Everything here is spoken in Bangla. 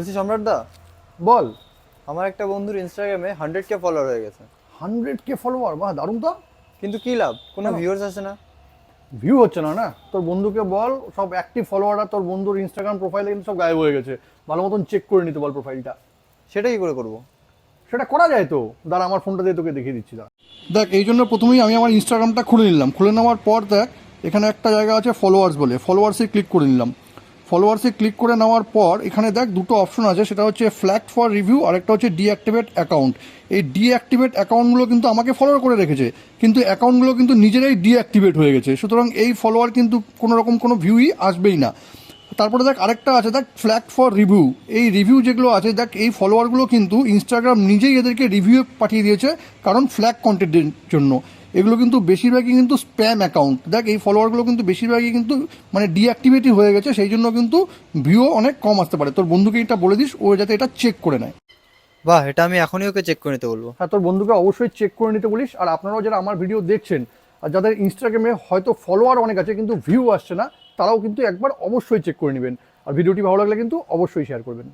বলছি সম্রাট দা, বল। আমার একটা বন্ধুর ইনস্টাগ্রামে 100K ফলোয়ার হয়ে গেছে। 100K ফলোয়ার, বাহ দারুণ তো। কিন্তু কি লাভ, কোনো কেন ভিউয়ার্স আসে না। ভিউ হচ্ছে না? না, তোর বন্ধুকে বল সব অ্যাক্টিভ ফলোয়াররা তোর বন্ধুর ইনস্টাগ্রাম প্রোফাইলে কিন্তু সব গায়েব হয়ে গেছে, ভালো মতন চেক করে নিতে বল প্রোফাইলটা। সেটা কি করে করবো? সেটা করা যায় তো, দাঁড়া আমার ফোনটা দিয়ে তোকে দেখিয়ে দিচ্ছি। দাঁড়া দেখ, এই জন্য প্রথমেই আমি আমার ইনস্টাগ্রামটা খুলে নিলাম। খুলে নেওয়ার পর দেখ এখানে একটা জায়গা আছে ফলোয়ার্স বলে, ফলোয়ার্সে ক্লিক করে নিলাম। ফলোয়ার্সে ক্লিক করে নেওয়ার পর এখানে দেখ দুটো অপশন আছে, সেটা হচ্ছে ফ্ল্যাগ ফর রিভিউ আর একটা হচ্ছে ডিঅ্যাক্টিভেট অ্যাকাউন্ট। এই ডিঅ্যাক্টিভেট অ্যাকাউন্টগুলো কিন্তু আমাকে ফলো করে রেখেছে, কিন্তু অ্যাকাউন্টগুলো কিন্তু নিজেরাই ডিঅ্যাক্টিভেট হয়ে গেছে, সুতরাং এই ফলোয়ার কিন্তু কোনো রকম কোনো ভিউই আসবেই না। তারপরে দেখ আরেকটা আছে, দেখ ফ্ল্যাগ ফর রিভিউ। এই রিভিউ যেগুলো আছে দেখ, এই ফলোয়ারগুলো কিন্তু ইনস্টাগ্রাম নিজেই এদেরকে রিভিউ পাঠিয়ে দিয়েছে, কারণ ফ্ল্যাগ কন্টেন্টের জন্য। এগুলো কিন্তু বেশিরভাগই কিন্তু স্প্যাম অ্যাকাউন্ট। দেখ এই ফলোয়ারগুলো কিন্তু বেশিরভাগই কিন্তু মানে ডিঅ্যাক্টিভেটই হয়ে গেছে, সেই জন্য কিন্তু ভিউ অনেক কম আসতে পারে। তোর বন্ধুকে এটা বলে দিস, ও যাতে এটা চেক করে নেয়। বাহ, এটা আমি এখনই ওকে চেক করে নিতে বলবো। হ্যাঁ, তোর বন্ধুকে অবশ্যই চেক করে নিতে বলিস। আর আপনারাও যারা আমার ভিডিও দেখছেন আর যাদের ইনস্টাগ্রামে হয়তো ফলোয়ার অনেক আছে কিন্তু ভিউ আসছে না, তারাও কিন্তু একবার অবশ্যই চেক করে নেবেন। আর ভিডিওটি ভালো লাগলে কিন্তু অবশ্যই শেয়ার করবেন।